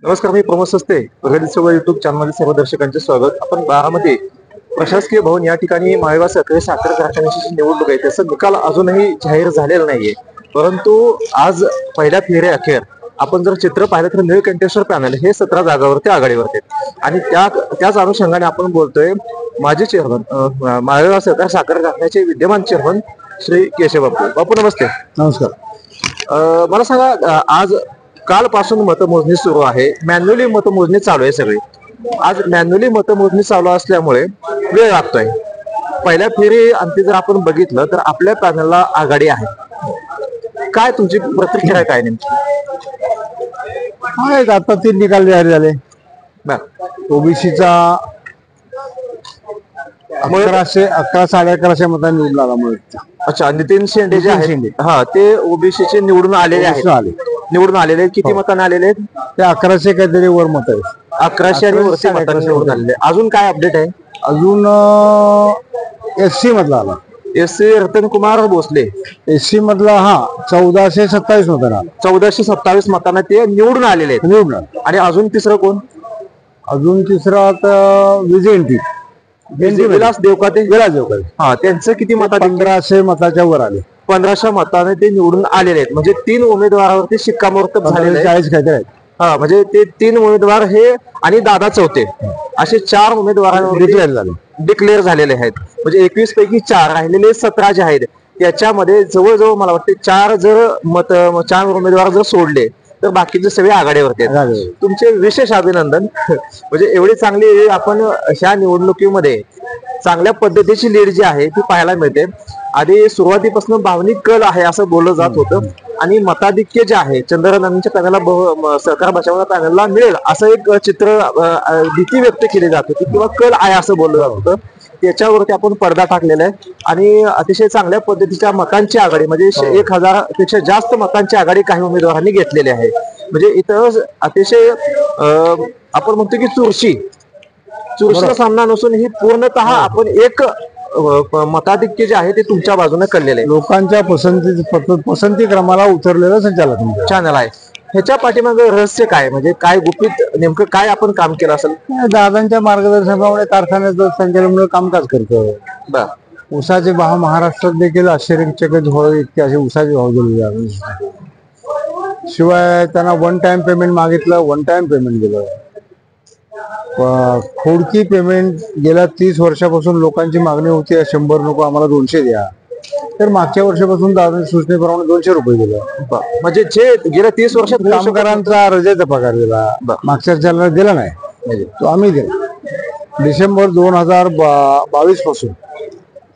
नमस्कार, मी प्रमोद सस्ते. प्रगती सेवा युट्यूब चॅनलमध्ये सर्व दर्शकांचे स्वागत. आपण बारामती प्रशासकीय भवन या ठिकाणी माळवा सहकारी साखर कारखान्याची निवडणूक आहे त्याचा निकाल अजूनही जाहीर झालेला नाहीये. परंतु आज पहिल्या फेरी अखेर आपण जर चित्र पाहिलं तर निळकंठेश्वर पॅनल हे 17 जागावरती आघाडीवरती आणि त्याच अनुषंगाने आपण बोलतोय माजी चेअरमन माळवा सहकारी साखर कारखान्याचे विद्यमान चेअरमन श्री केशव बापू. नमस्ते. नमस्कार. मला सांगा, आज कालपासून मतमोजणी सुरू आहे. मॅन्युअली मतमोजणी चालू आहे सगळी. आज मॅन्युअली मतमोजणी चालू असल्यामुळे वेळ लागतोय. पहिल्या फेरी अंती जर आपण बघितलं तर आपल्या पॅनलला आघाडी आहे. काय तुमची प्रतिक्रिया काय नेमकी? आहेत आता 3 निकाल जाहीर झाले. ओबीसीचा 1100 11,11,500 मतांनी निवडून आला मुळे. अच्छा, नितीन शेंडे जे आहेत हा ते ओबीसीचे निवडून आलेले आहेत. निवडून आलेले किती मतांना आलेले आहेत? ते 1100 काहीतरी वर मत आहे. 1100 आणि वरती मतांनी निवडून आलेले. अजून काय अपडेट आहे? अजून एससी मधला आला. एससी रतनकुमार भोसले एससी मधला 1427 मतांना 1427 मतांना ते निवडून आलेले आहेत. निवडून. आणि अजून तिसरं कोण? अजून तिसरा आता विजयंती विलास देवकाते. हा, त्यांचं किती मत? 1500 मताच्या वर आले. 1500 मताने ते निवडून आलेले आहेत. म्हणजे 3 उमेदवारावरती शिक्कामोर्तब झालेले आहे. 40 काहीतरी आहेत. हा, म्हणजे ते 3 उमेदवार हे आणि दादा चौथे असे 4 उमेदवारांवर डिक्लेअर झालेले आहेत. म्हणजे 21 पैकी 4 राहिलेले 17 जे आहेत त्याच्यामध्ये जवळजवळ मला वाटते 4 उमेदवार जर सोडले तर बाकीचे सगळे आघाडीवरती आहेत. तुमचे विशेष अभिनंदन. म्हणजे एवढी चांगली आपण ह्या निवडणुकीमध्ये चांगल्या पद्धतीची लीड जी आहे ती पाहायला मिळते. आधी सुरुवातीपासून भावनिक कल आहे असं बोललं जात होतं आणि मताधिक्य जे आहे चंद्रकांतच्या पॅनलला सहकार बचावच्या पॅनलला मिळेल असं एक चित्र भीती व्यक्त केली जात होती किंवा कल आहे असं बोललं जात होतं. त्याच्यावरती आपण पडदा टाकलेला आहे आणि अतिशय चांगल्या पद्धतीच्या मतांची आघाडी म्हणजे 1000 पेक्षा जास्त मतांची आघाडी काही उमेदवारांनी घेतलेली आहे. म्हणजे इथं अतिशय आपण म्हणतो की चुरशीचा सामना नसून ही पूर्णतः आपण एक मताधिक्य जे आहे ते तुमच्या बाजूने कळलेले आहे. लोकांच्या पसंती क्रमाला उतरलेलं संचालक चॅनल आहे. ह्याच्या पाठीमागे रहस्य काय? म्हणजे काय गुपित नेमकं काय आपण काम केलं असेल? दादांच्या मार्गदर्शनामुळे कारखान्याचं संचालनामुळे कामकाज करतो. ऊसाचे भाव महाराष्ट्रात देखील आश्चर्यचकित व्हावे इतके असे ऊसाचे भाव दिले जातात. शिवाय त्यांना वन टाइम पेमेंट मागितलं, वन टाइम पेमेंट दिलं. खोडकी पेमेंट गेल्या 30 वर्षापासून लोकांची मागणी होती 100 नको आम्हाला 200 द्या. तर मागच्या वर्षापासून दादांच्या सूचनेप्रमाणे 200 रुपये दिलं. म्हणजे जे गेल्या 30 वर्षात कामगारांचा रजेचा पगार दिला. मागच्या वर्षाला दिला नाही, तो आम्ही दिला. डिसेंबर 2022 पासून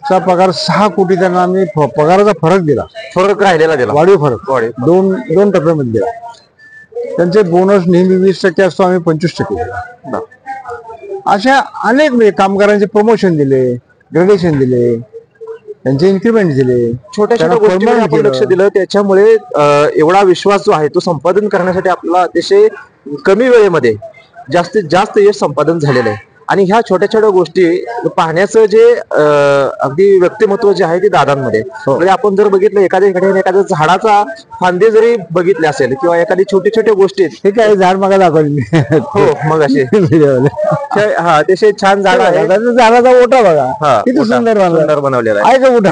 चा पगार 6 कोटी त्यांना आम्ही पगाराचा फरक दिला. फरक राहिलेला दिला. वाढीव फरक दोन टप्प्यामध्ये दिला. त्यांचे बोनस नेहमी 20% असतो, आम्ही 25% दिला. अशा अनेक कामगारांचे प्रमोशन दिले, ग्रेडेशन दिले, त्यांचे इन्क्रीमेंट दिले. छोट्या छोट्या गोष्टींवर आपण लक्ष दिलं. त्याच्यामुळे एवढा विश्वास जो आहे तो संपादन करण्यासाठी आपला अतिशय कमी वेळेमध्ये जास्तीत जास्त यश संपादन झालेलं आहे. आणि ह्या छोट्या छोट्या गोष्टी पाहण्याचं जे अगदी व्यक्तिमत्व जे आहे ते दादांमध्ये. म्हणजे आपण जर बघितलं एखाद्या झाडाचा फांदे जरी बघितले असेल किंवा एखादी छोटी छोट्या गोष्टी हे काय झाड मग दाखवली. हो, मग असे हा अतिशय छान झाड आहे. झाडाचा ओटा बघा किती सुंदर बनवलेला आहे का ओटा?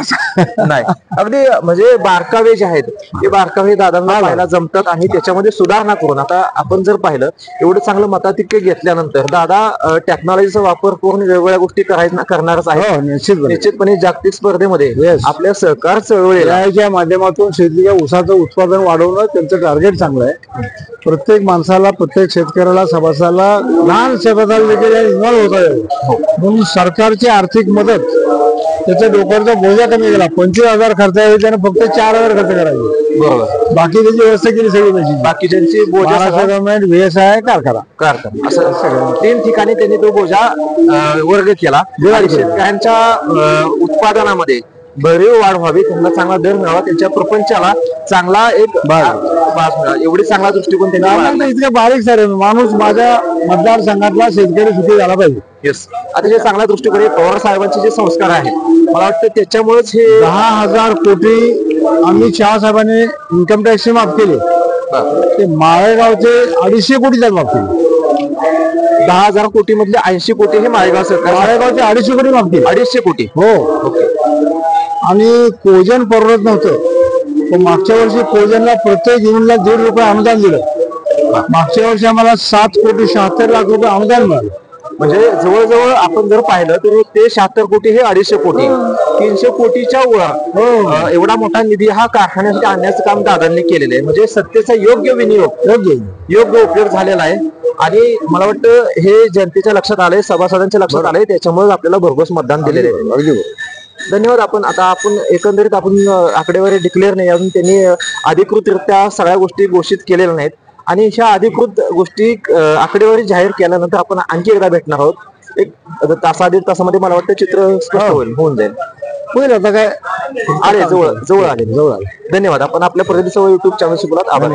नाही, अगदी म्हणजे बारकावे जे आहेत ते बारकावे दादांना पाहायला जमतात आणि त्याच्यामध्ये सुधारणा करून आता आपण जर पाहिलं एवढं चांगलं मताधिक्य घेतल्यानंतर दादा टेक्नॉलॉजीचा वापर करून वेगवेगळ्या गोष्टी करणारच आहे. निश्चितपणे जागतिक स्पर्धेमध्ये आपल्या सहकार चळवळीच्या माध्यमातून शेतीच्या ऊसाचं उत्पादन वाढवणं त्यांचं टार्गेट चांगलं आहे. प्रत्येक माणसाला, प्रत्येक शेतकऱ्याला, सभासदाला, लहान सभासदाला देखील इन्व्हॉल्व होता येईल म्हणून सरकारची आर्थिक मदत त्याच्या डोक्याचा बोजा कमी केला. 25,000 खर्च आहे त्याने फक्त 4,000 खर्च करायचे. बरोबर. बाकी त्याची व्यवस्था केली सगळी त्याची. बाकीच्यांची बोजा गव्हर्नमेंट, VSI, कारखाना असं सगळं 3 ठिकाणी त्यांनी तो बोजा वर्ग केला. शेतकऱ्यांच्या उत्पादनामध्ये भरीव वाढ व्हावी, त्यांना चांगला दर मिळावा, त्यांच्या प्रपंचाला चांगला एक एवढी चांगला दृष्टिकोन त्यांनी. इतकं बारीक सारे माणूस माझ्या मतदारसंघातला शेतकरी सुखी झाला पाहिजे. येस, अतिशय चांगला दृष्टिकोन. पवार साहेबांचे जे संस्कार आहेत मला वाटतं त्याच्यामुळेच हे 10,000 कोटी आम्ही शहा साहेबांनी इन्कम टॅक्स माफ केले. ते माळेगावचे 250 कोटीच्या मागतील. 10,000 कोटी मधले 80 कोटी हे माळेगाव सरकार. माळेगावचे 250 कोटी मागतील. 250 कोटी. हो. आणि कोजन परवडत नव्हतं, पण मागच्या वर्षी कोजनला प्रत्येक युनिटला ₹1.5 अनुदान दिलं. मागच्या वर्षी आम्हाला 7,76,00,000 रुपये अनुदान मिळालं. म्हणजे जवळजवळ आपण जर पाहिलं तर ते 76 कोटी हे 250 कोटी, 300 कोटीच्या वर एवढा मोठा निधी हा कारखान्यासाठी आणण्याचं काम दादांनी केलेलं आहे. म्हणजे सत्तेचा योग्य विनियोग, योग्य उपयोग झालेला आहे. आणि मला वाटतं हे जनतेच्या लक्षात आलंय, सभासदांच्या लक्षात आलंय, त्याच्यामुळे आपल्याला भरघोस मतदान दिलेले आहे. धन्यवाद. आपण एकंदरीत आपण आकडेवारी डिक्लेअर नाही अजून, त्यांनी अधिकृतरित्या सगळ्या गोष्टी घोषित केलेल्या नाहीत. आणि ह्या अधिकृत गोष्टी आकडेवारी जाहीर केल्यानंतर आपण आणखी एकदा भेटणार आहोत. एक तासा-दीड तासामध्ये मला वाटतं चित्र स्पष्ट होऊन जाईल. आता काय जवळ आले. धन्यवाद. आपण आपल्या प्रतिनिधी युट्यूब चॅनलशी बोलत आभार.